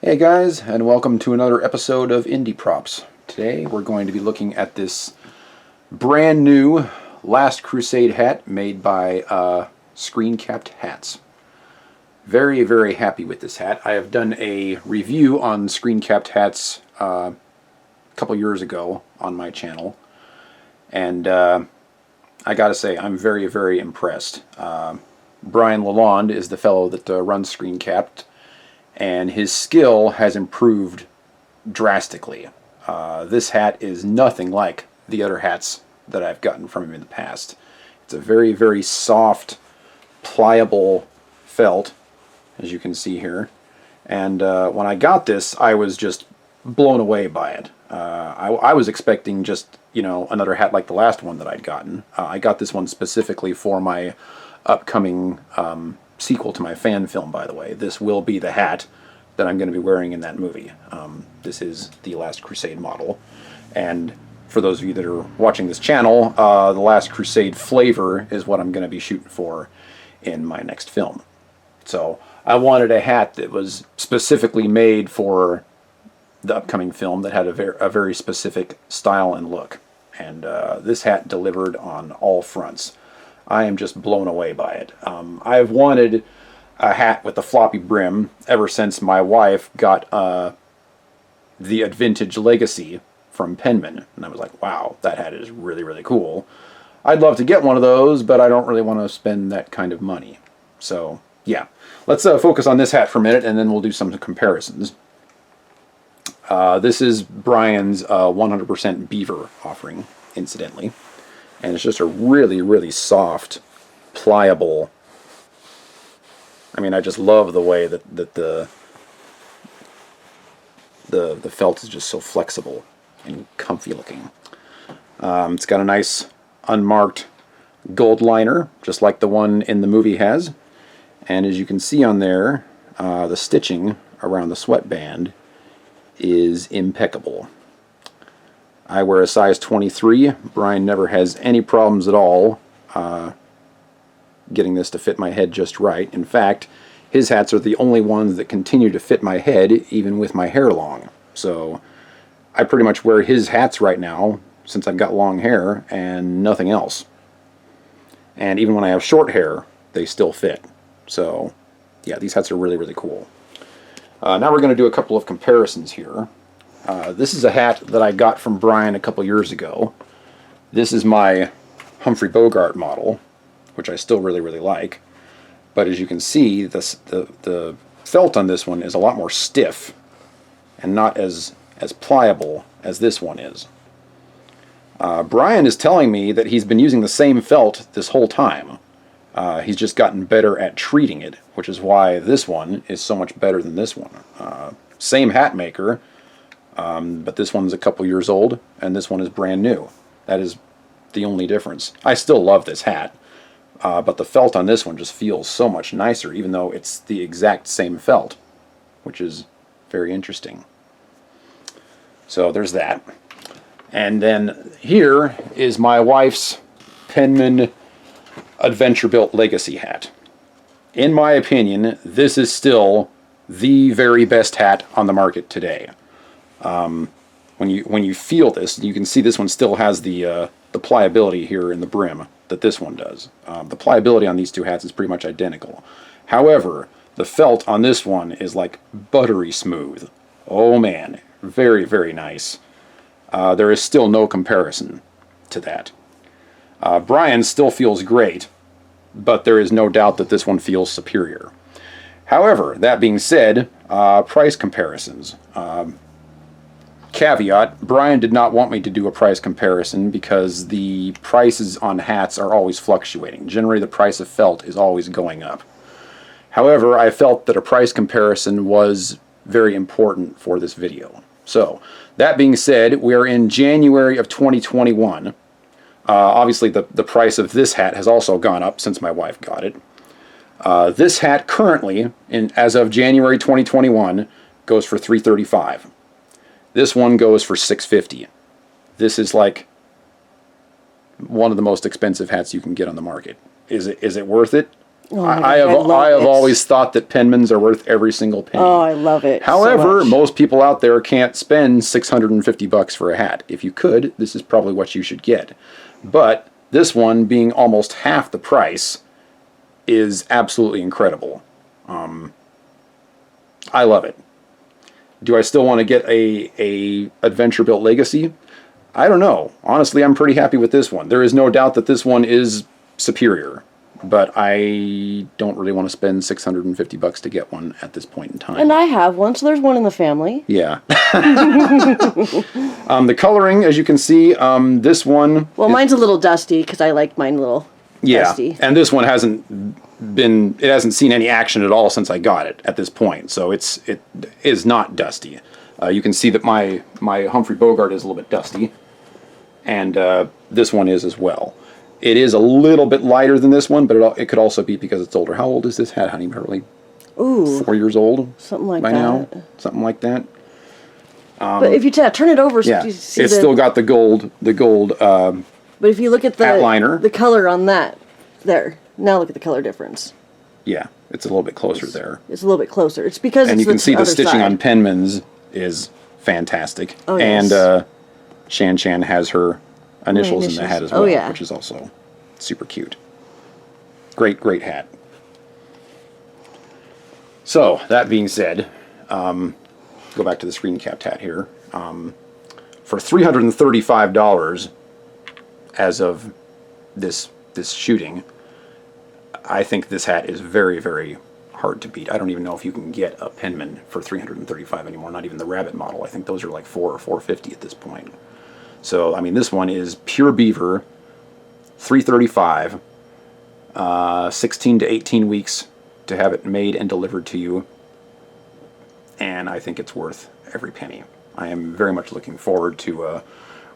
Hey guys, and welcome to another episode of Indie Props. Today we're going to be looking at this brand new Last Crusade hat made by Screencapped hats. Very, very happy with this hat. I have done a review on Screencapped hats a couple years ago on my channel, and I gotta say I'm very, very impressed. Brian Lalonde is the fellow that runs Screencapped, and his skill has improved drastically. This hat is nothing like the other hats that I've gotten from him in the past. It's a very, very soft, pliable felt, as you can see here. And when I got this, I was just blown away by it. I was expecting just, another hat like the last one that I'd gotten. I got this one specifically for my upcoming sequel to my fan film, by the way. This will be the hat that I'm going to be wearing in that movie. This is the Last Crusade model. And for those of you that are watching this channel, the Last Crusade flavor is what I'm going to be shooting for in my next film. So I wanted a hat that was specifically made for the upcoming film that had a very specific style and look. And this hat delivered on all fronts. I am just blown away by it. I've wanted a hat with a floppy brim ever since my wife got the Vintage Legacy from Penman. And I was like, wow, that hat is really, really cool. I'd love to get one of those, but I don't really want to spend that kind of money. So, yeah. Let's focus on this hat for a minute, and then we'll do some comparisons. This is Brian's 100% Beaver offering, incidentally. And it's just a really, really soft, pliable. I mean, I just love the way that the felt is just so flexible and comfy looking. It's got a nice unmarked gold liner, just like the one in the movie has. And as you can see on there, the stitching around the sweatband is impeccable. I wear a size 23. Brian never has any problems at all getting this to fit my head just right. In fact, his hats are the only ones that continue to fit my head even with my hair long. So I pretty much wear his hats right now since I've got long hair and nothing else. And even when I have short hair, they still fit. So yeah, these hats are really, really cool. Now we're going to do a couple of comparisons here. This is a hat that I got from Brian a couple years ago. This is my Humphrey Bogart model, which I still really, really like. But as you can see, the felt on this one is a lot more stiff and not as pliable as this one is. Brian is telling me that he's been using the same felt this whole time. He's just gotten better at treating it, which is why this one is so much better than this one. Same hat maker, but this one's a couple years old, and this one is brand new. That is the only difference. I still love this hat, but the felt on this one just feels so much nicer, even though it's the exact same felt, which is very interesting. So there's that. And then here is my wife's Penman Adventure-Built Legacy hat. In my opinion, this is still the very best hat on the market today. When you feel this, you can see this one still has the pliability here in the brim that this one does. The pliability on these two hats is pretty much identical. However, the felt on this one is like buttery smooth. Oh man, very, very nice. There is still no comparison to that. Brian still feels great, but there is no doubt that this one feels superior. However, that being said, price comparisons. Caveat, Brian did not want me to do a price comparison because the prices on hats are always fluctuating. Generally, the price of felt is always going up. However, I felt that a price comparison was very important for this video. So, that being said, we are in January of 2021. Obviously, the price of this hat has also gone up since my wife got it. This hat currently, as of January 2021, goes for $335. This one goes for $650. This is like one of the most expensive hats you can get on the market. Is it worth it? Oh my I gosh, have always thought that Penmans are worth every single penny. Oh, I love it. However, so much. most people out there can't spend $650 for a hat. If you could, this is probably what you should get. But this one, being almost half the price, is absolutely incredible. I love it. Do I still want to get a Adventure Built Legacy? I don't know. Honestly, I'm pretty happy with this one. There is no doubt that this one is superior, but I don't really want to spend $650 to get one at this point in time. And I have one, so there's one in the family. Yeah. The coloring, as you can see, this one... Well, mine's a little dusty, because I like mine a little dusty. And this one hasn't seen any action at all since I got it at this point, so it is not dusty. You can see that my Humphrey Bogart is a little bit dusty, and this one is as well. It is a little bit lighter than this one, but it could also be because it's older. How old is this hat, honey? Probably 4 years old? Something like by that. now? Something like that. But if you turn it over, so you see it's still got the gold. But if you look at the color on that, there. Now look at the color difference. Yeah, it's a little bit closer there. It's a little bit closer. It's because and it's you can see the stitching side. on Penman's is fantastic. Oh, yes. And Shan Shan has her initials in the hat as well, which is also super cute. Great hat. So, that being said, go back to the Screencapped hat here. For $335 as of this shooting, I think this hat is very, very hard to beat. I don't even know if you can get a Penman for $335 anymore, not even the Rabbit model. I think those are like $400 or $450 at this point. So, I mean, this one is pure Beaver, $335, 16 to 18 weeks to have it made and delivered to you, and I think it's worth every penny. I am very much looking forward to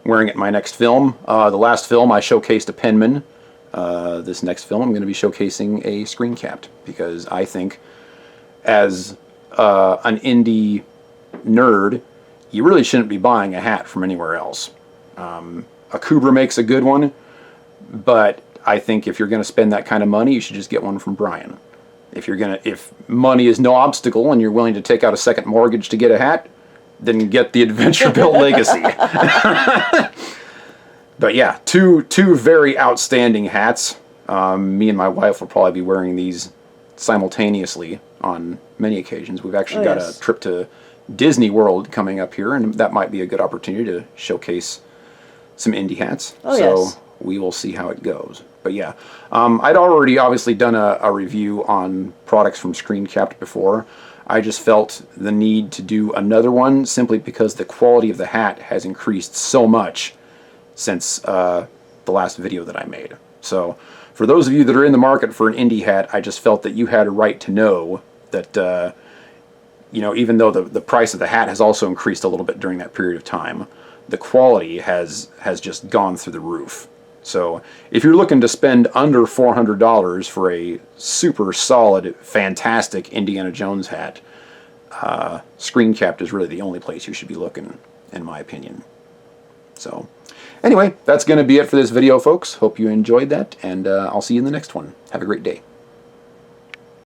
wearing it in my next film. The last film I showcased a Penman. This next film I'm going to be showcasing a Screencapped, because I think as an indie nerd, you really shouldn't be buying a hat from anywhere else. A Kubra makes a good one, but I think if you're going to spend that kind of money, you should just get one from Brian. If money is no obstacle and you're willing to take out a second mortgage to get a hat, then get the Adventure Built Legacy. But yeah, two very outstanding hats. Me and my wife will probably be wearing these simultaneously on many occasions. We've actually got a trip to Disney World coming up here, and that might be a good opportunity to showcase some indie hats. We will see how it goes. But yeah, I'd already obviously done a review on products from Screencapped before. I just felt the need to do another one simply because the quality of the hat has increased so much since the last video that I made. So for those of you that are in the market for an indie hat, I just felt that you had a right to know that even though the price of the hat has also increased a little bit during that period of time, the quality has just gone through the roof. So if you're looking to spend under $400 for a super solid, fantastic Indiana Jones hat, Screencapped is really the only place you should be looking, in my opinion. So anyway, that's going to be it for this video, folks. Hope you enjoyed that, and I'll see you in the next one. Have a great day.